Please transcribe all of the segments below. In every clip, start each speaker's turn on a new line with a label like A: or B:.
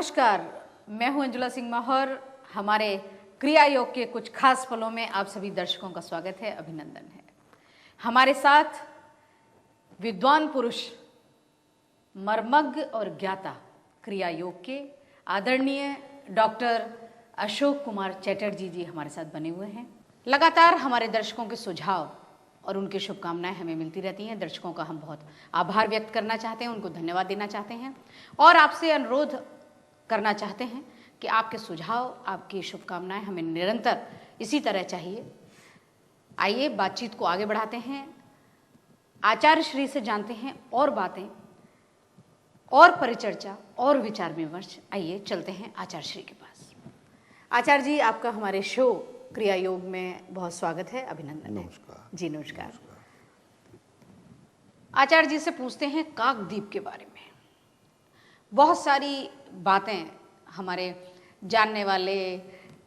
A: नमस्कार, मैं हूं अंजुला सिंह माहौर। हमारे क्रिया योग के कुछ खास पलों में आप सभी दर्शकों का स्वागत है, अभिनंदन है। हमारे साथ विद्वान पुरुष, मर्मज्ञ और ज्ञाता क्रिया योग के आदरणीय डॉक्टर अशोक कुमार चैटर्जी जी हमारे साथ बने हुए हैं। लगातार हमारे दर्शकों के सुझाव और उनकी शुभकामनाएं हमें मिलती रहती हैं। दर्शकों का हम बहुत आभार व्यक्त करना चाहते हैं, उनको धन्यवाद देना चाहते हैं और आपसे अनुरोध करना चाहते हैं कि आपके सुझाव, आपकी शुभकामनाएं हमें निरंतर इसी तरह चाहिए। आइए बातचीत को आगे बढ़ाते हैं, आचार्य श्री से जानते हैं और बातें और परिचर्चा और विचार विमर्श। आइए चलते हैं आचार्य श्री के पास। आचार्य जी, आपका हमारे शो क्रिया योग में बहुत स्वागत है, अभिनंदन।
B: नमस्कार
A: जी, नमस्कार। आचार्य जी से पूछते हैं काकद्वीप के बारे में। बहुत सारी बातें हमारे जानने वाले,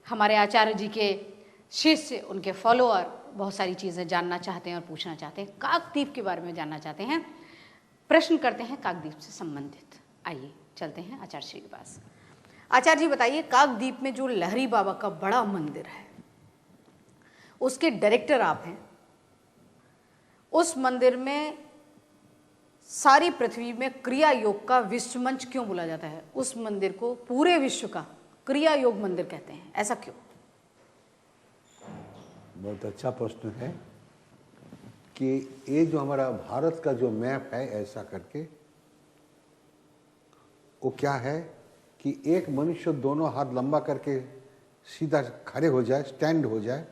A: हमारे आचार्य जी के शिष्य, उनके फॉलोअर बहुत सारी चीज़ें जानना चाहते हैं और पूछना चाहते हैं, काकद्वीप के बारे में जानना चाहते हैं, प्रश्न करते हैं काकद्वीप से संबंधित। आइए चलते हैं आचार्य श्री के पास। आचार्य जी बताइए, काकद्वीप में जो लहरी बाबा का बड़ा मंदिर है, उसके डायरेक्टर आप हैं। उस मंदिर में सारी पृथ्वी में क्रिया योग का विश्व मंच क्यों बोला जाता है? उस मंदिर को पूरे विश्व का क्रिया योग मंदिर कहते हैं, ऐसा क्यों?
B: बहुत अच्छा प्रश्न है कि ये जो हमारा भारत का जो मैप है ऐसा करके, वो क्या है कि एक मनुष्य दोनों हाथ लंबा करके सीधा खड़े हो जाए, स्टैंड हो जाए,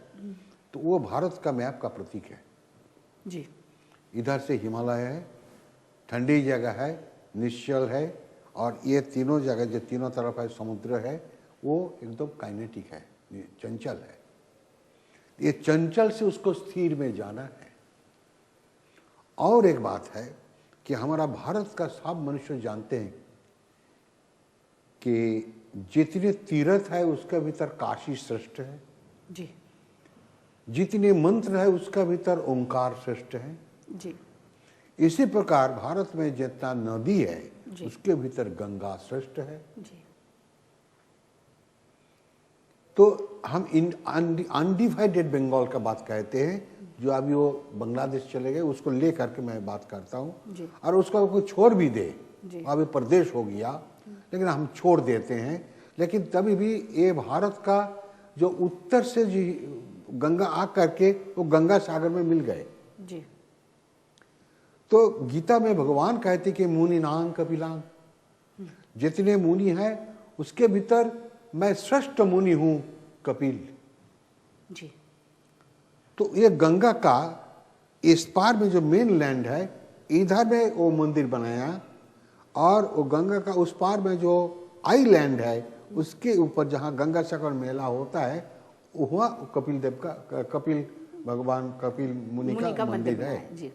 B: तो वो भारत का मैप का प्रतीक है
A: जी।
B: इधर से हिमालय है, ठंडी जगह है, निश्चल है, और ये तीनों जगह जो तीनों तरफ है समुद्र है, वो एकदम काइनेटिक है, चंचल है। ये चंचल से उसको स्थिर में जाना है। और एक बात है कि हमारा भारत का सब मनुष्य जानते हैं कि जितने तीर्थ है उसके भीतर काशी श्रेष्ठ है
A: जी।
B: जितने मंत्र है उसका भीतर ओंकार श्रेष्ठ है
A: जी।
B: इसी प्रकार भारत में जितना नदी है उसके भीतर गंगा श्रेष्ठ है
A: जी।
B: तो हम अनडिवाइडेड बंगाल का बात कहते हैं, जो अभी वो बांग्लादेश चले गए उसको ले करके मैं बात करता हूँ। और उसका कोई छोड़ भी दे, अभी प्रदेश हो गया, लेकिन हम छोड़ देते हैं। लेकिन तभी भी ये भारत का जो उत्तर से जो गंगा आ करके वो गंगा सागर में मिल गए
A: जी।
B: तो गीता में भगवान कहते कि मुनि नांग कपिलांग, जितने मुनि हैं उसके भीतर मैं श्रेष्ठ मुनि हूं, कपिल
A: जी।
B: तो ये गंगा का इस पार में जो मेन लैंड है, इधर में वो मंदिर बनाया, और वो गंगा का उस पार में जो आईलैंड है उसके ऊपर जहां गंगा सागर मेला होता है, वहाँ कपिल देव का, कपिल भगवान कपिल मुनि का मंदिर है
A: जी।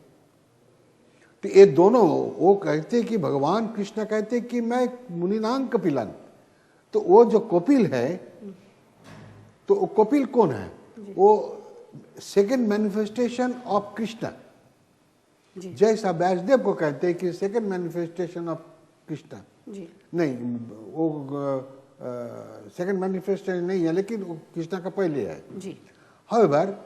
B: तो ये दोनों वो कहते कि भगवान कृष्ण कहते कि मैं मुनिनांग कपिलन, तो वो जो कपिल है, तो वो कपिल कौन है? वो सेकंड मैनिफेस्टेशन ऑफ कृष्ण। जैसा व्यासदेव को कहते हैं कि सेकंड मैनिफेस्टेशन ऑफ कृष्ण, नहीं वो सेकंड मैनिफेस्टेशन नहीं है, लेकिन वो कृष्णा का पहले है जी। हाउएवर,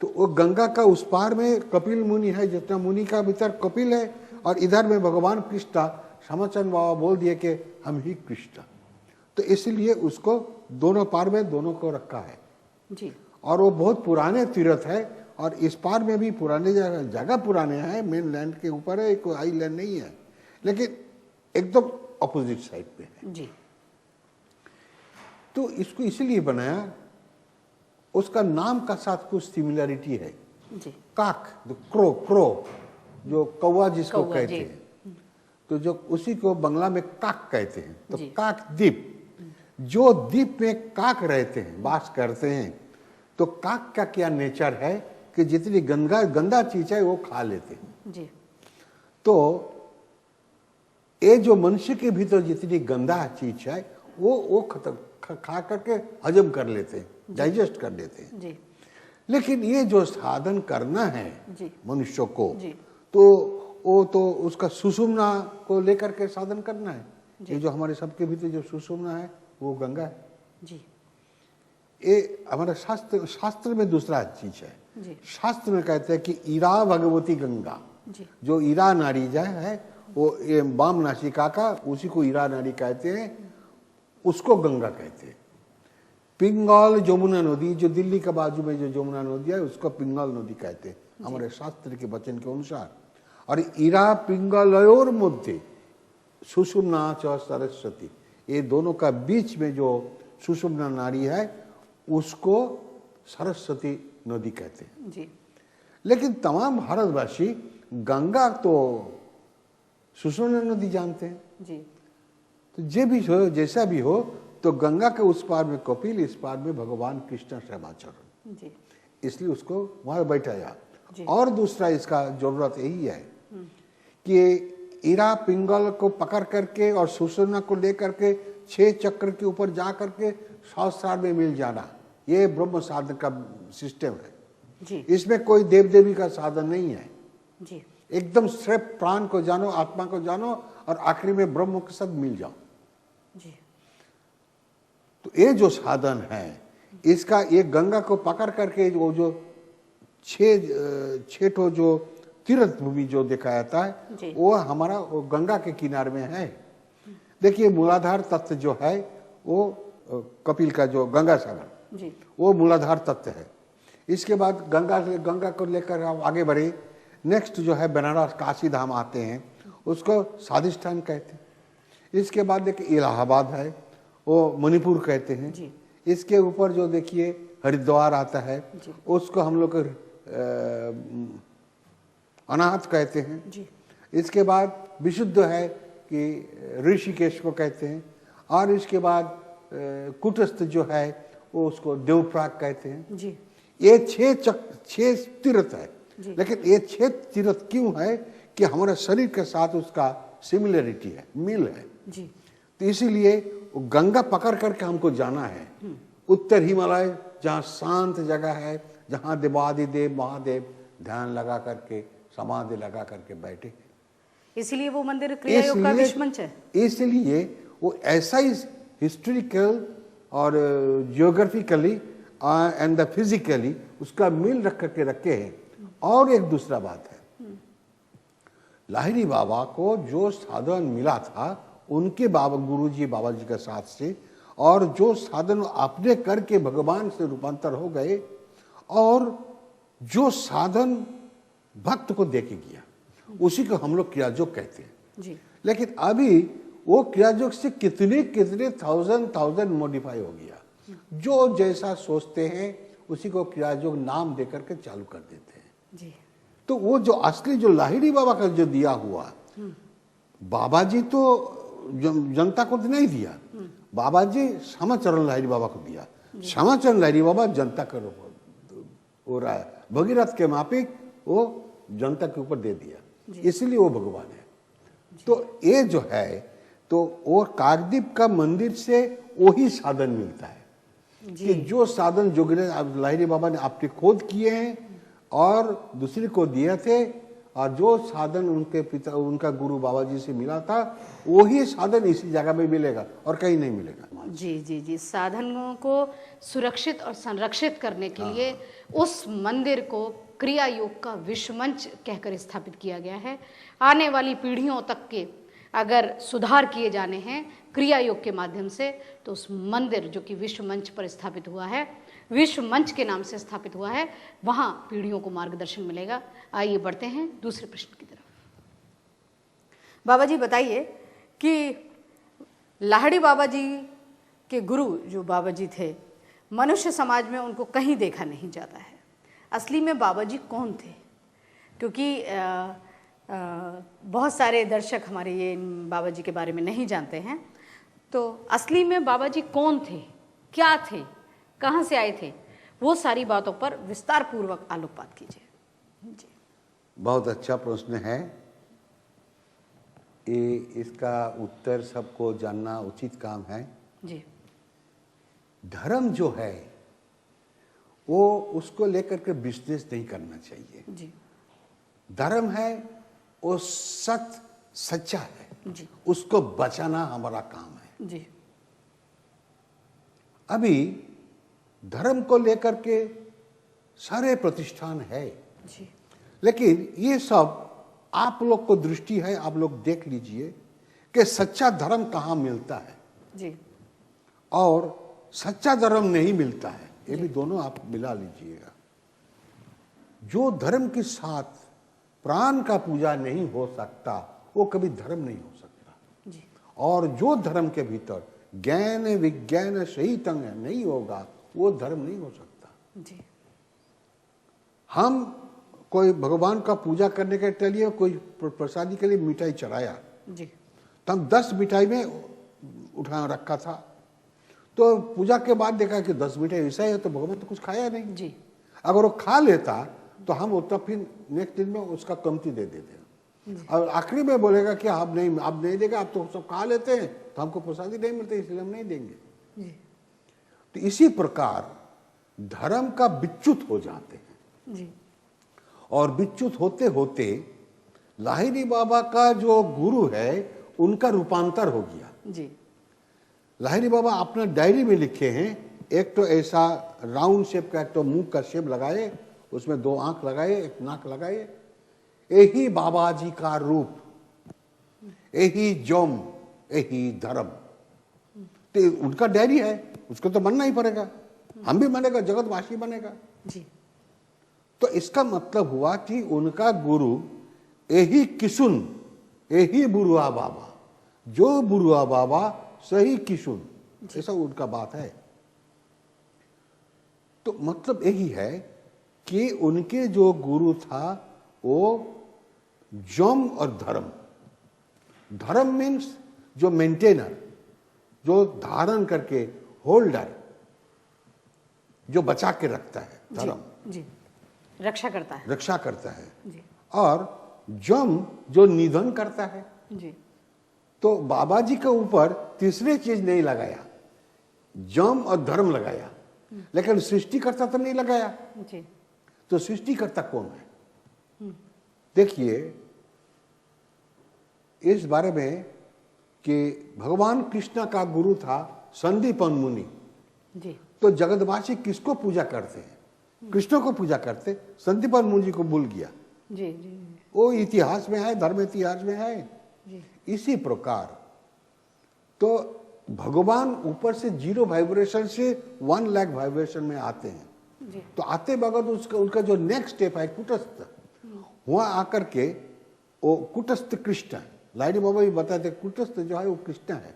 B: तो वो गंगा का उस पार में कपिल मुनि है, जितना मुनि का भीतर कपिल है, और इधर में भगवान कृष्ण, श्यामचंद्र बाबा बोल दिए कि हम ही कृष्ण, तो इसलिए उसको दोनों पार में दोनों को रखा है जी। और वो बहुत पुराने तीर्थ है, और इस पार में भी पुराने जगह पुराने हैं, मेन लैंड के ऊपर है, कोई आईलैंड नहीं है, लेकिन एकदम अपोजिट साइड पे है जी। तो इसको इसलिए बनाया, उसका नाम का साथ कुछ सिमिलरिटी है जी। काक, जो क्रो जो कौवा जिसको कहते हैं, तो जो उसी को बंगला में काक कहते हैं। तो काक द्वीप, जो द्वीप में काक रहते हैं, वास करते हैं, तो काक का क्या नेचर है कि जितनी गंदा चीज है वो खा लेते हैं जी। तो ये जो मनुष्य के भीतर जितनी गंदा चीज है वो खा करके हजम कर लेते हैं, डाइजेस्ट कर देते हैं जी। लेकिन ये जो साधन करना है मनुष्य को, तो वो तो उसका सुषुम्ना को लेकर के साधन करना है, ये जो हमारे सबके भीतर जो सुषुम्ना है वो गंगा है
A: जी
B: ये हमारा शास्त्र में दूसरा चीज है
A: जी
B: शास्त्र में कहते हैं कि ईरा भगवती गंगा
A: जी
B: जो ईरा नारी है वो ये वाम नासिका का उसी को ईरा नारी कहते हैं उसको गंगा कहते हैं पिंगल जमुना नदी जो दिल्ली के बाजू में जो जमुना नदी है उसको पिंगल नदी कहते हैं हमारे शास्त्र के वचन के अनुसार और ईरा पिंगलयोर मध्य सुषुम्ना च सरस्वती ये दोनों का बीच में जो सुषुम्ना नारी है उसको सरस्वती नदी कहते हैं
A: जी
B: लेकिन तमाम भारतवासी गंगा तो सुषुम्ना नदी जानते हैं
A: जी
B: तो जे भी हो जैसा भी हो तो गंगा के उस पार में कपिल इस पार में भगवान कृष्ण श्यामाचरण
A: जी
B: इसलिए उसको वहां बैठाया
A: जी।
B: और दूसरा इसका जरूरत यही है कि ईरा पिंगल को पकड़ करके और सुषुम्ना को लेकर के 6 चक्र के ऊपर जा करके सहस्रार में मिल जाना ये ब्रह्म साधन का सिस्टम है
A: जी
B: इसमें कोई देव देवी का साधन नहीं है
A: जी
B: एकदम सिर्फ प्राण को जानो आत्मा को जानो और आखिरी में ब्रह्म के साथ मिल जाओ
A: जी
B: तो ये जो साधन है इसका ये गंगा को पकड़ करके वो जो छह ठो जो तीर्थ भूमि जो देखा जाता
A: जी।
B: है वो हमारा वो गंगा के किनारे में है देखिए मूलाधार तत्व जो है वो कपिल का जो गंगा सागर
A: जी
B: वो मूलाधार तत्व है इसके बाद गंगा को लेकर हम आगे बढ़े नेक्स्ट जो है बनारस काशी धाम आते हैं उसको स्वादिष्ठान कहते हैं इसके बाद देखिए इलाहाबाद है वो मणिपुर कहते हैं
A: जी
B: इसके ऊपर जो देखिए हरिद्वार आता है
A: जी।
B: उसको हम लोग अनाथ कहते हैं
A: जी
B: इसके बाद विशुद्ध है कि ऋषिकेश को कहते हैं और इसके बाद कुटस्थ जो है वो उसको देवप्राग कहते हैं
A: जी
B: ये 6 तीर्थ है
A: जी।
B: लेकिन ये 6 तीर्थ क्यों है कि हमारे शरीर के साथ उसका सिमिलरिटी है मिल है
A: जी
B: तो इसीलिए वो गंगा पकड़ करके हमको जाना है उत्तर हिमालय जहाँ शांत जगह है जहाँ देवादिदेव महादेव ध्यान लगा करके समाधि लगा करके बैठे
A: इसलिए वो मंदिर क्रिया योग का विश्व मंच है
B: इसलिए वो ऐसा ही हिस्टोरिकल और जियोग्राफिकली एंड द फिजिकली उसका मिल रख करके रखे हैं और एक दूसरा बात है लाहिड़ी बाबा को जो साधन मिला था उनके बाबा गुरुजी बाबा जी के साथ से और जो साधन अपने करके भगवान से रूपांतर हो गए और जो साधन भक्त को देके गया उसी को हम लोग क्रियायोग कहते हैं
A: जी
B: लेकिन अभी वो क्रियायोग से कितने थाउजेंड मॉडिफाई हो गया जो जैसा सोचते हैं उसी को क्रियायोग नाम देकर के चालू कर देते हैं
A: जी
B: तो वो जो असली जो लाहिड़ी बाबा का जो दिया हुआ बाबा जी तो जनता को नहीं दिया बाबा जी श्यामाचरण लाहिड़ी बाबा को दिया श्यामाचरण लाहिड़ी बाबा जनता का हो रहा है भगीरथ के मापिक वो जनता के ऊपर दे दिया इसलिए वो भगवान है तो ये जो है तो वो काकद्वीप का मंदिर से वही साधन मिलता है कि जो साधन जोगिंद्र लाहिड़ी बाबा ने आपने खोद किए हैं और दूसरे को दिए थे और जो साधन उनके पिता उनका गुरु बाबा जी से मिला था वही साधन इसी जगह में मिलेगा और कहीं नहीं मिलेगा
A: जी जी जी साधनों को सुरक्षित और संरक्षित करने के लिए उस मंदिर को क्रिया योग का विश्व मंच कहकर स्थापित किया गया है आने वाली पीढ़ियों तक के अगर सुधार किए जाने हैं क्रिया योग के माध्यम से तो उस मंदिर जो कि विश्व मंच पर स्थापित हुआ है विश्व मंच के नाम से स्थापित हुआ है वहां पीढ़ियों को मार्गदर्शन मिलेगा आइए बढ़ते हैं दूसरे प्रश्न की तरफ बाबा जी बताइए कि लाहिड़ी बाबा जी के गुरु जो बाबा जी थे मनुष्य समाज में उनको कहीं देखा नहीं जाता है असली में बाबा जी कौन थे क्योंकि बहुत सारे दर्शक हमारे ये बाबा जी के बारे में नहीं जानते हैं तो असली में बाबा जी कौन थे क्या थे कहाँ से आए थे वो सारी बातों पर विस्तार पूर्वक आलोकपात कीजिए जी
B: बहुत अच्छा प्रश्न है ये इसका उत्तर सबको जानना उचित काम है
A: जी
B: धर्म जो है वो उसको लेकर के बिजनेस नहीं करना चाहिए
A: जी
B: धर्म है वो सच्चा है
A: जी
B: उसको बचाना हमारा काम है।
A: जी
B: अभी धर्म को लेकर के सारे प्रतिष्ठान है,
A: जी
B: लेकिन ये सब आप लोग को दृष्टि है, आप लोग देख लीजिए कि सच्चा धर्म कहाँ मिलता है
A: जी
B: और सच्चा धर्म नहीं मिलता है, ये भी दोनों आप मिला लीजिएगा। जो धर्म के साथ प्राण का पूजा नहीं हो सकता वो कभी धर्म नहीं हो सकता,
A: जी
B: और जो धर्म के भीतर ज्ञान विज्ञान सहित नहीं होगा वो धर्म नहीं हो सकता।
A: जी
B: हम कोई भगवान का पूजा करने के लिए कोई प्रसादी के लिए मिठाई चढ़ाया,
A: जी
B: तो हम 10 मिठाई में उठा रखा था, तो पूजा के बाद देखा कि 10 मिठाई ऐसा है तो भगवान तो कुछ खाया नहीं।
A: जी
B: अगर वो खा लेता तो हम उतना फिर नेक्स्ट दिन में उसका कमती दे देते, और आखिरी में बोलेगा कि आप नहीं देगा, आप तो सब खा लेते हैं तो हमको प्रसादी नहीं मिलती इसलिए हम नहीं देंगे।
A: जी
B: तो इसी प्रकार धर्म का विच्युत हो जाते हैं,
A: जी
B: और विच्युत होते होते लाहिरी बाबा का जो गुरु है उनका रूपांतर हो गया।
A: जी
B: लाहिरी बाबा अपना डायरी में लिखे हैं, एक तो ऐसा राउंड शेप का, एक तो मुंह का शेप लगाए, उसमें 2 आंख लगाए, एक नाक लगाए, यही बाबा जी का रूप, यही जोम, यही धर्म। तो उनका डायरी है, उसको तो बनना ही पड़ेगा, हम भी बनेगा, जगतवासी बनेगा।
A: जी
B: तो इसका मतलब हुआ कि उनका गुरु यही किशुन, यही बुरुआ बाबा, जो बुरुआ बाबा सही किशुन, ऐसा उनका बात है। तो मतलब यही है कि उनके जो गुरु था वो जम और धर्म। धर्म मीन्स जो मेंटेनर, जो धारण करके, होल्डर, जो बचा के रखता है, धर्म
A: जी रक्षा करता है।
B: रक्षा करता है।
A: जी
B: और जम जो निधन करता है।
A: जी
B: तो बाबा जी के ऊपर तीसरी चीज नहीं लगाया, जम और धर्म लगाया, लेकिन सृष्टिकर्ता तो नहीं लगाया।
A: जी
B: तो सृष्टिकर्ता कौन है? देखिए इस बारे में कि भगवान कृष्ण का गुरु था संदीपन मुनि।
A: जी
B: तो जगतवासी किसको पूजा करते हैं? कृष्ण को पूजा करते, संदीपन मुनि को भूल गया।
A: जी जी
B: वो इतिहास में है, धर्म इतिहास में है।
A: जी
B: इसी प्रकार तो भगवान ऊपर से 0 वाइब्रेशन से 1 लाख वाइब्रेशन में आते हैं।
A: जी
B: तो आते बगत उसका उनका जो नेक्स्ट स्टेप है कुटस्थ, वहां आकर के वो कुटस्थ कृष्ण है। लाहिड़ी बाबा भी बताते कुटस्थ जो है वो कृष्ण है,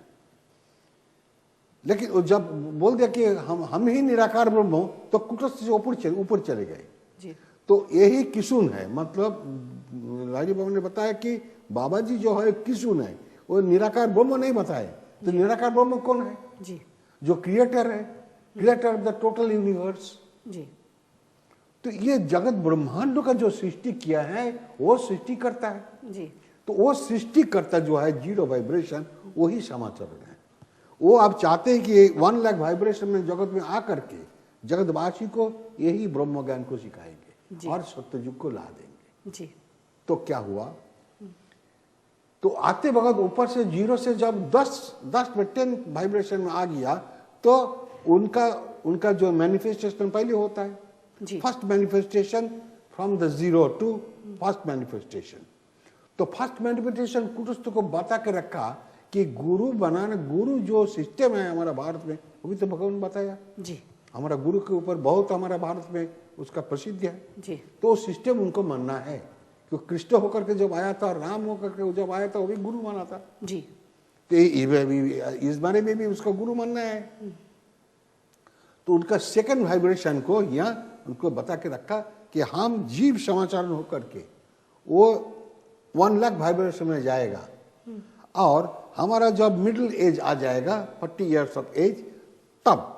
B: लेकिन वो जब बोल दिया कि हम ही निराकार ब्रह्म हो, तो कुटस्थ से ऊपर चले गए।
A: जी
B: तो यही किशुन है। मतलब लाहिड़ी बाबा ने बताया कि बाबा जी जो है किशुन है, वो निराकार ब्रह्म नहीं बताए। तो निराकार ब्रह्म कौन है?
A: जी
B: जो क्रिएटर है, creator of the total universe.
A: जी
B: तो ये जगत ब्रह्मांड का जो सृष्टि किया है वो सृष्टि करता है।
A: जी
B: तो वो सृष्टि करता जो है 0 वाइब्रेशन, वही समाचरण है। वो आप चाहते हैं कि 1 लाख वाइब्रेशन में जगत में आकर के जगतवासी को यही ब्रह्म ज्ञान को सिखाएंगे और सत्ययुग को ला देंगे।
A: जी
B: तो क्या हुआ? तो आते वक्त ऊपर से 0 से जब 10 में 10 वाइब्रेशन में आ गया, तो उनका जो मैनिफेस्टेशन पहले होता है,
A: जी
B: first manifestation from the 0 to first manifestation. तो फर्स्ट मैनिफेस्टेशन कुटुस्थ को बता के रखा कि गुरु बनाना, गुरु जो सिस्टम है हमारा भारत में, वो भी तो भगवान बताया।
A: जी
B: हमारा गुरु के ऊपर बहुत हमारा भारत में उसका प्रसिद्ध है।
A: जी
B: तो सिस्टम उनको मानना है। क्योंकि कृष्ण होकर के जब आया था, राम होकर के जब आया था, वो भी गुरु माना था।
A: जी
B: तो इस बारे में भी उसका गुरु मानना है। तो उनका सेकंड वाइब्रेशन को यहाँ उनको बता के रखा कि हम जीव समाचार होकर के वो 1 लाख वाइब्रेशन में जाएगा, और हमारा जब मिडिल एज आ जाएगा 40 इयर्स ऑफ एज, तब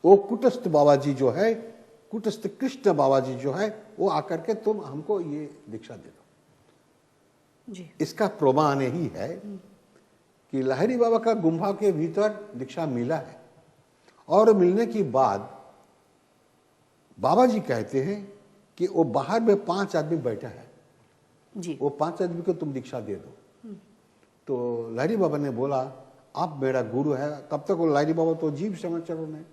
B: वो कुटस्थ बाबा जी जो है, कुटस्थ कृष्ण बाबा जी जो है, वो आकर के तुम हमको ये दीक्षा दे दो।
A: जी
B: इसका प्रमाण यही है कि लाहिड़ी बाबा का गुम्फा के भीतर दीक्षा मिला है, और मिलने के बाद बाबा जी कहते हैं कि वो बाहर में 5 आदमी बैठा है,
A: जी
B: वो 5 आदमी को तुम दीक्षा दे दो। तो लाहिड़ी बाबा ने बोला आप मेरा गुरु है। कब तक वो लाहिड़ी बाबा तो जीव समाचरण है,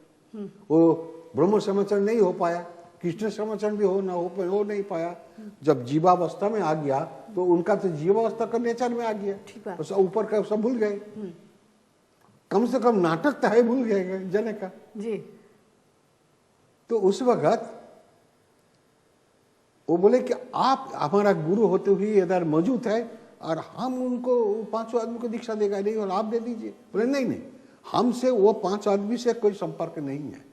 B: वो ब्रह्म समाचरण नहीं हो पाया, कृष्ण समाचरण भी हो नहीं पाया। जब जीवावस्था में आ गया तो उनका तो जीवावस्था का नेचर में आ गया, तो सब ऊपर का सब भूल गए। कम से कम नाटक तो है भूल गए जने का
A: जी।
B: तो उस वक्त वो बोले कि आप हमारा गुरु होते हुए इधर मौजूद है और हम उनको 5 आदमी को दीक्षा देगा नहीं और आप दे दीजिए। बोले नहीं, हमसे वो 5 आदमी से कोई संपर्क नहीं है,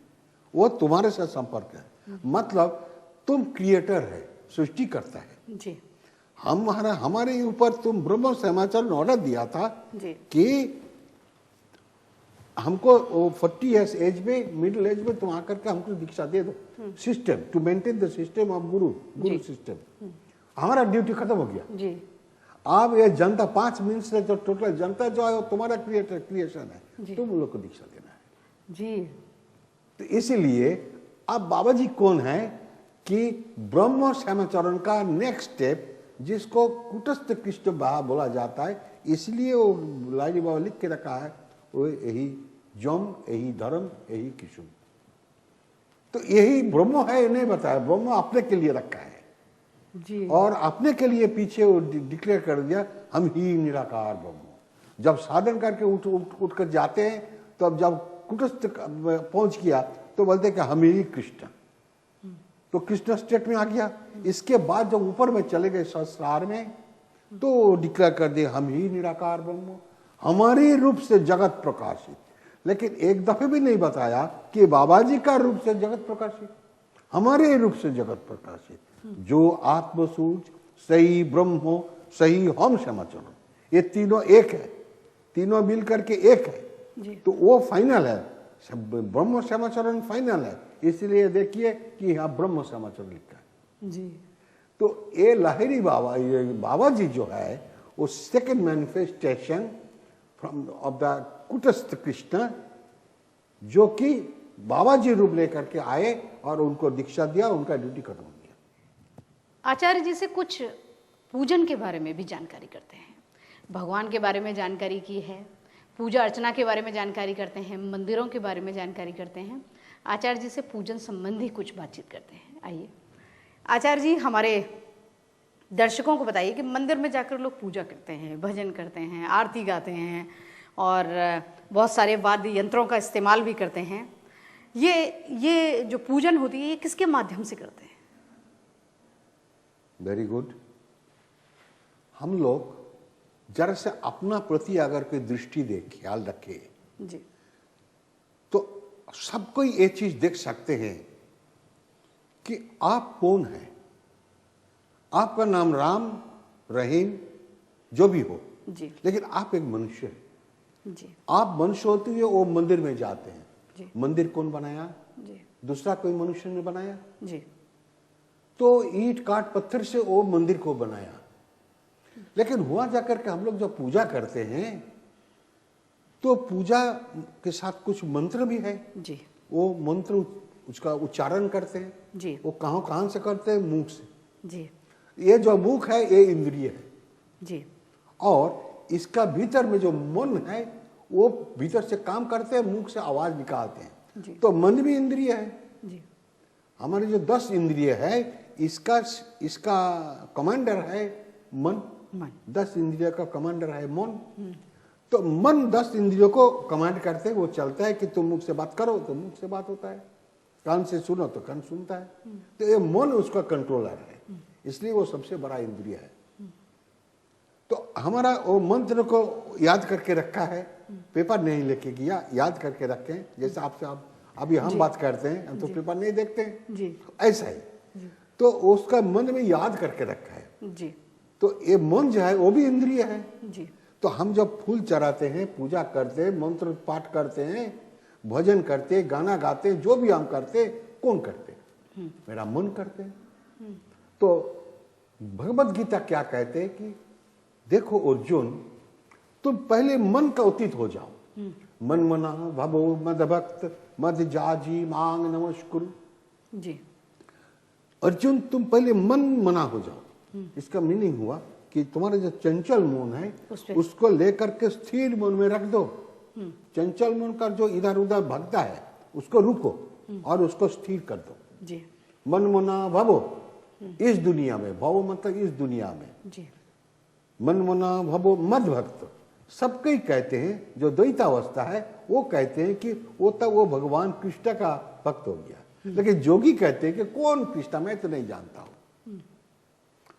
B: वो तुम्हारे साथ संपर्क है। मतलब तुम क्रिएटर है, सृष्टि करता है
A: जी।
B: हमारे ऊपर तुम ब्रह्म समाचार ऑर्डर दिया था
A: जी।
B: कि हमको 40 इयर्स एज में, मिडिल एज में तुम आकर के हमको दीक्षा दे दो। System to maintain the system of guru system. हमारा ड्यूटी खत्म हो गया
A: जी।
B: अब ये जनता 5 मिनट से जो टोटल जनता जो है वो तुम्हारा क्रिएशन है, तुम लोग को दीक्षा देना है
A: जी।
B: तो इसीलिए अब बाबा जी कौन है कि ब्रह्म श्यामाचरण का नेक्स्ट स्टेप जिसको कुटस्थ कृष्ण बोला जाता है, इसलिए वो लाहिड़ी बाबा लिख के रखा है वो यही जम, यही धर्म, यही कृष्ण। तो यही ब्रह्म है, ये नहीं बताया, ब्रह्म अपने के लिए रखा है
A: जी।
B: और अपने के लिए पीछे वो डिक्लेयर कर दिया हम ही निराकार ब्रह्म। जब साधन करके उठ कर जाते हैं तो अब जब कुटस्थ पहुंच गया तो बोलते कि हम ही कृष्ण, तो कृष्ण स्टेट में आ गया। इसके बाद जब ऊपर में चले गए सहस्रार में तो डिक्लेयर कर दिया हम ही निराकार ब्रह्म, हमारे रूप से जगत प्रकाशित। लेकिन एक दफे भी नहीं बताया कि बाबा जी का रूप से जगत प्रकाशित, हमारे रूप से जगत प्रकाशित। जो आत्मसूच सही ब्रह्म सही हम समाचरण, ये तीनों एक है, तीनों मिल करके एक है
A: जी।
B: तो वो फाइनल है, ब्रह्म समाचरण फाइनल है। इसलिए देखिए कि यहाँ ब्रह्म समाचरण लिखा है
A: जी।
B: तो ये लाहिड़ी बाबा, ये बाबा जी जो है वो second manifestation from of the Kutastha Krishna, जो कि बाबा जी रूप लेकर के आए और उनको दीक्षा दिया, उनका ड्यूटी खत्म हो गया।
A: आचार्य जी से कुछ पूजन के बारे में भी जानकारी करते हैं, भगवान के बारे में जानकारी की है, पूजा अर्चना के बारे में जानकारी करते हैं, मंदिरों के बारे में जानकारी करते हैं। आचार्य जी से पूजन संबंधी कुछ बातचीत करते हैं। आइए आचार्य जी, हमारे दर्शकों को बताइए कि मंदिर में जाकर लोग पूजा करते हैं, भजन करते हैं, आरती गाते हैं और बहुत सारे वाद्य यंत्रों का इस्तेमाल भी करते हैं। ये जो पूजन होती है ये किसके माध्यम से करते हैं?
B: Very good. हम लोग जरा से अपना प्रति अगर कोई दृष्टि दे, ख्याल रखे
A: जी,
B: तो सबको ये चीज देख सकते हैं कि आप कौन हैं। आपका नाम राम, रहीम जो भी हो
A: जी,
B: लेकिन आप एक मनुष्य हैं।
A: जी,
B: आप मनुष्य होते हुए वो मंदिर में जाते हैं।
A: जी,
B: मंदिर कौन बनाया?
A: जी,
B: दूसरा कोई मनुष्य ने बनाया?
A: जी,
B: तो ईंट काट पत्थर से वो मंदिर को बनाया। लेकिन हुआ जाकर के हम लोग जब पूजा करते हैं तो पूजा के साथ कुछ मंत्र भी है
A: जी,
B: वो मंत्र उसका उच्चारण करते हैं
A: जी,
B: वो कहां से करते हैं? मुख से।
A: जी,
B: ये जो मुख है ये इंद्रिय है
A: जी,
B: और इसका भीतर में जो मन है वो भीतर से काम करते हैं, मुख से आवाज निकालते हैं।
A: जी,
B: तो मन भी इंद्रिय है।
A: जी,
B: हमारे जो 10 इंद्रिय है इसका कमांडर है मन। 10 इंद्रिय का कमांडर है मन। तो मन 10 इंद्रियों को कमांड करते वो चलता है कि तुम मुख से बात करो तो मुख से बात होता है, कान से सुनो तो कान सुनता है। तो ये मन उसका कंट्रोलर है, इसलिए वो सबसे बड़ा इंद्रिय है। तो हमारा वो मंत्र को याद करके रखा है, पेपर नहीं लेके गया, याद करके रखे हैं। जैसे आपसे आप अभी हम बात करते हैं, हम तो पेपर नहीं देखते हैं
A: जी,
B: ऐसा ही। तो उसका मन में याद करके रखा है।
A: जी,
B: तो ये मन जो है वो भी इंद्रिय है।
A: जी,
B: तो हम जब फूल चढ़ाते हैं, पूजा करते हैं, मंत्र पाठ करते हैं, भजन करते हैं, गाना गाते हैं, जो भी हम करते हैं, कौन करते हैं? मेरा मन करते हैं। तो भगवत गीता क्या कहते हैं कि देखो अर्जुन, तुम पहले मन का अतीत हो जाओ। मन मना भवो मद भक्त मद जाजी मांग नमस्कुरु।
A: जी,
B: अर्जुन तुम पहले मन मना हो जाओ। इसका मीनिंग हुआ कि तुम्हारे जो चंचल मन है उसको लेकर के स्थिर मन में रख दो। चंचल मन का जो इधर उधर भागता है उसको रुको और उसको स्थिर कर दो
A: जी।
B: मन मना भवो, इस दुनिया में, भवो मतलब इस दुनिया में
A: जी।
B: मन मना भवो मद भक्त, सब कई कहते हैं जो द्वैतावस्था है वो कहते हैं कि वो तब वो भगवान कृष्ण का भक्त हो गया। लेकिन जोगी कहते हैं कि कौन कृष्ण, मैं तो नहीं जानता हूं,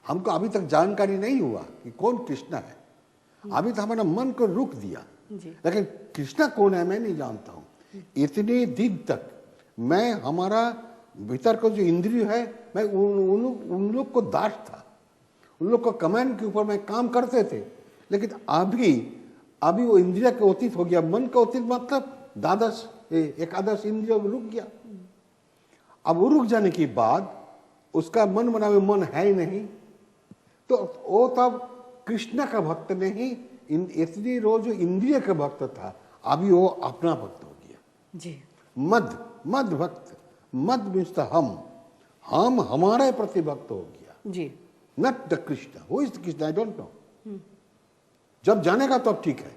B: हमको अभी तक जानकारी नहीं हुआ कि कौन कृष्ण है, अभी तो हमारा मन को रुक दिया। लेकिन कृष्ण कौन है मैं नहीं जानता हूं। इतने दिन तक मैं हमारा भीतर का जो इंद्रिय है मैं उन लोग को दास था, उन लोग को कमांड के ऊपर मैं काम करते थे। लेकिन अभी वो इंद्रिय का अतीत हो गया, मन का अतीत मतलब द्वादश एकादश इंद्रिय रुक गया। अब वो रुक जाने के बाद उसका मन बना हुआ मन है ही नहीं, तो वो तब कृष्ण का भक्त नहीं, इतनी रोज जो इंद्रिय का भक्त था अभी वो अपना भक्त हो गया
A: जी।
B: मद भक्त, मद मीन्स हम हमारे प्रति भक्त हो गया
A: जी।
B: Not the Krishna, who is the Krishna I don't know. जब जानेगा तो अब ठीक है,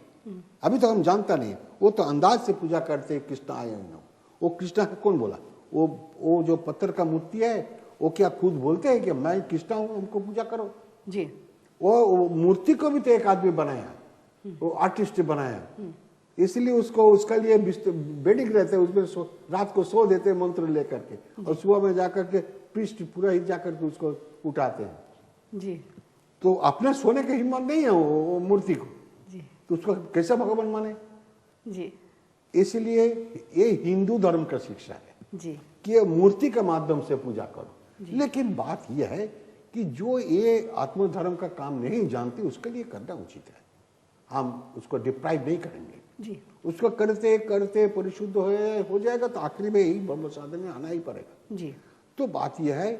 B: अभी तो हम जानता नहीं। वो तो अंदाज से पूजा करते कृष्ण आए हैं। वो कृष्ण का कौन बोला? वो जो पत्थर का मूर्ति है वो क्या खुद बोलते हैं कि मैं कृष्ण हूं, हमको पूजा करो
A: जी।
B: वो मूर्ति को भी तो एक आदमी बनाया, वो आर्टिस्ट बनाया, इसलिए उसको उसका लिए बेडिंग रहते हैं, उसमें रात को सो देते हैं मंत्र लेकर के, और सुबह में जाकर के पृष्ठ पूरा ही जाकर के उसको उठाते हैं
A: जी।
B: तो अपने सोने की हिम्मत नहीं है वो मूर्ति को,
A: जी।
B: तो उसको कैसे भगवान माने?
A: जी।
B: इसलिए ये हिंदू धर्म का शिक्षा है
A: जी।
B: कि ये मूर्ति के माध्यम से पूजा करो। लेकिन बात यह है कि जो ये आत्मधर्म का काम नहीं जानते उसके लिए करना उचित है, हम उसको डिप्राइव नहीं करेंगे
A: जी।
B: उसको करते करते परिशुद्ध हो जाएगा तो आखिरी में यही ब्रह्म साधन में आना ही पड़ेगा
A: जी।
B: तो बात यह है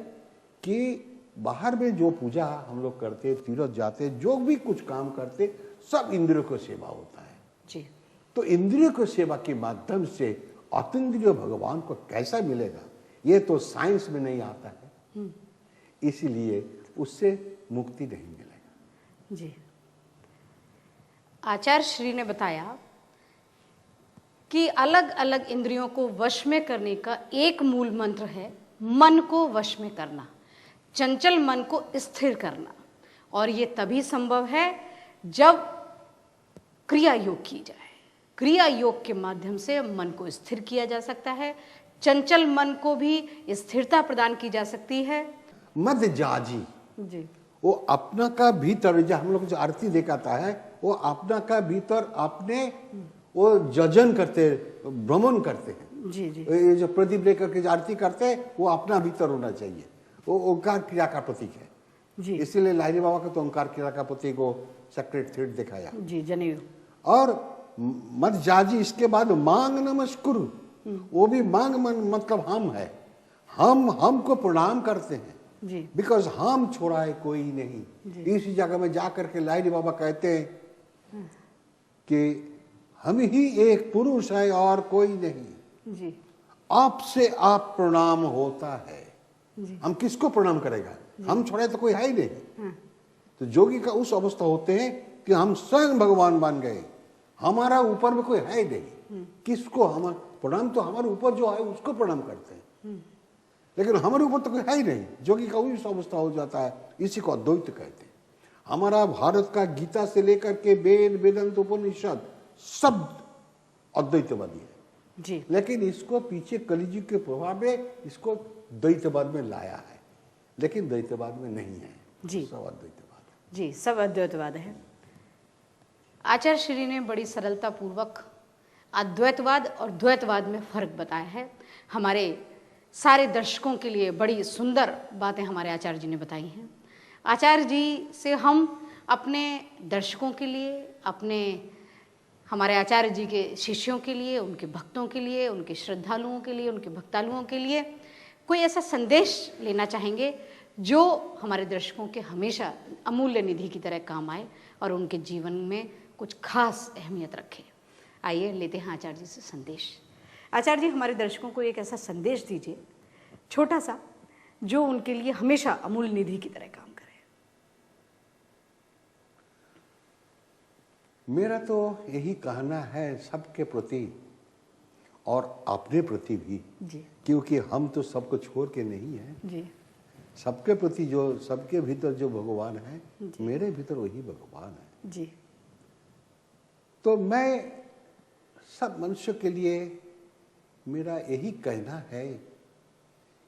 B: कि बाहर में जो पूजा हम लोग करते, तीर्थ जाते, जो भी कुछ काम करते, सब इंद्रियों को सेवा होता है
A: जी।
B: तो इंद्रियों को सेवा के माध्यम से अतीन्द्रिय भगवान को कैसा मिलेगा ये तो साइंस में नहीं आता है, इसीलिए उससे मुक्ति नहीं मिलेगा।
A: जी। आचार्य श्री ने बताया कि अलग अलग इंद्रियों को वश में करने का एक मूल मंत्र है मन को वश में करना, चंचल मन को स्थिर करना, और ये तभी संभव है जब क्रिया योग की जाए। क्रिया योग के माध्यम से मन को स्थिर किया जा सकता है, चंचल मन को भी स्थिरता प्रदान की जा सकती है।
B: मद जाजी
A: जी।
B: वो अपना का भीतर, जो हम लोग जो आरती दिखाता है वो अपना का भीतर अपने वो जजन करते, भ्रमण करते हैं।
A: जी। जी।
B: ये जो प्रदीप लेकर के जो आरती करते हैं वो अपना भीतर होना चाहिए, वो ओंकार क्रिया का प्रतीक है
A: जी।
B: इसीलिए लाहिरी बाबा का तो ओंकार क्रिया का प्रतीक को सेक्रेट थ्रेड दिखाया।
A: जी। जनेऊ।
B: और मत जाजी, इसके बाद मांग नमस्कुरु, वो भी मांग मन मतलब हम है, हमको प्रणाम करते हैं
A: जी।
B: बिकॉज हम छोड़ा है कोई नहीं। इसी जगह में जाकर के लाहिरी बाबा कहते हैं कि हम ही एक पुरुष है और कोई नहीं,
A: जी।
B: आपसे आप प्रणाम होता है।
A: जी।
B: हम किसको प्रणाम करेगा, हम छोड़े तो कोई है ही नहीं। तो जोगी का उस अवस्था होते हैं कि हम स्वयं भगवान बन गए, हमारा ऊपर में कोई है ही नहीं, किसको हम प्रणाम, तो हमारे ऊपर जो है उसको प्रणाम करते हैं, लेकिन हमारे ऊपर तो कोई है ही नहीं। जोगी का उस अवस्था हो जाता है, इसी को अद्वैत कहते हैं। हमारा भारत का गीता से लेकर के वेद वेदांत उपनिषद सब अद्वैतवादी है
A: जी।
B: लेकिन इसको पीछे कलियुग के प्रभाव में इसको द्वैतवाद में लाया है, लेकिन द्वैतवाद में नहीं है
A: जी।
B: सब अद्वैतवाद है।
A: जी, सब अद्वैतवाद है। आचार्य श्री ने बड़ी सरलता पूर्वक अद्वैतवाद और द्वैतवाद में फर्क बताया है। हमारे सारे दर्शकों के लिए बड़ी सुंदर बातें हमारे आचार्य जी ने बताई हैं। आचार्य जी से हम अपने दर्शकों के लिए, हमारे आचार्य जी के शिष्यों के लिए, उनके भक्तों के लिए, उनके श्रद्धालुओं के लिए, उनके भक्तालुओं के लिए कोई ऐसा संदेश लेना चाहेंगे जो हमारे दर्शकों के हमेशा अमूल्य निधि की तरह काम आए और उनके जीवन में कुछ खास अहमियत रखे। आइए लेते हैं आचार्य जी से संदेश। आचार्य जी, हमारे दर्शकों को एक ऐसा संदेश दीजिए छोटा सा जो उनके लिए हमेशा अमूल्य निधि की तरह काम करे।
B: मेरा तो यही कहना है सबके प्रति और अपने प्रति भी,
A: जी
B: क्योंकि हम तो सबको छोड़ के नहीं हैं।
A: जी
B: सबके प्रति जो सबके भीतर जो भगवान है, मेरे भीतर वही भगवान है।
A: जी
B: तो मैं सब मनुष्य के लिए मेरा यही कहना है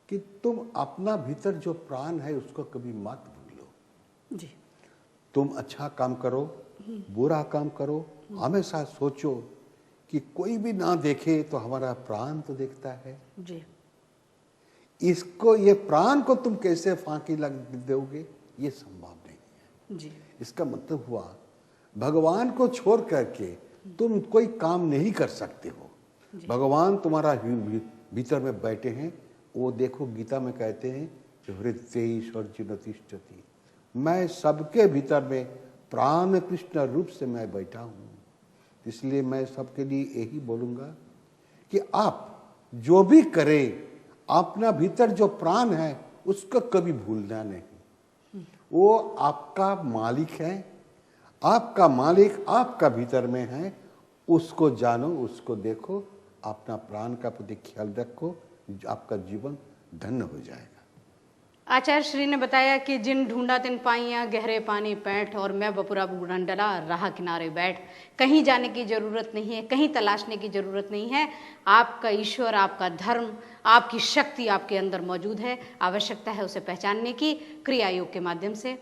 B: कि तुम अपना भीतर जो प्राण है उसको कभी मत भूलो।
A: जी
B: तुम अच्छा काम करो, बुरा काम करो, हमेशा सोचो कि कोई भी ना देखे तो हमारा प्राण तो देखता है।
A: जी
B: इसको, ये प्राण को तुम कैसे फांकी लग दोगे, ये संभव नहीं है।
A: जी
B: इसका मतलब हुआ भगवान को छोड़ करके तुम कोई काम नहीं कर सकते हो। भगवान तुम्हारा भीतर में बैठे हैं। वो देखो गीता में कहते हैं कि हृदयेश्वर तिष्ठति, मैं सबके भीतर में प्राण कृष्ण रूप से मैं बैठा हूँ। इसलिए मैं सबके लिए यही बोलूँगा कि आप जो भी करें, अपना भीतर जो प्राण है उसको कभी भूलना नहीं। वो आपका मालिक है, आपका मालिक आपका भीतर में है। उसको जानो, उसको देखो, अपना प्राण का प्रति ख्याल रखो, आपका जीवन धन्य हो जाएगा।
A: आचार्य श्री ने बताया कि जिन ढूंढा तिन पाइया गहरे पानी पैठ, और मैं बपुरा बूढ़न डला राह किनारे बैठ। कहीं जाने की जरूरत नहीं है, कहीं तलाशने की जरूरत नहीं है। आपका ईश्वर, आपका धर्म, आपकी शक्ति आपके अंदर मौजूद है। आवश्यकता है उसे पहचानने की, क्रिया योग के माध्यम से।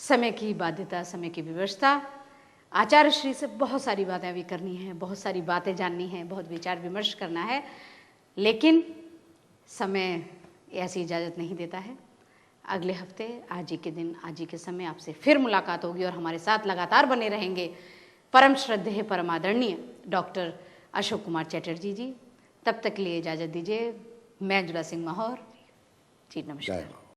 A: समय की बाध्यता, समय की व्यवस्था। आचार्य श्री से बहुत सारी बातें अभी करनी है, बहुत सारी बातें जाननी है, बहुत विचार विमर्श करना है, लेकिन समय ऐसी इजाज़त नहीं देता है। अगले हफ्ते आज ही के दिन, आज ही के समय आपसे फिर मुलाकात होगी और हमारे साथ लगातार बने रहेंगे परम श्रद्धेय, परम आदरणीय डॉक्टर अशोक कुमार चटर्जी जी। तब तक के लिए इजाज़त दीजिए। मैं अंजुला सिंह माहौर जी, नमस्कार।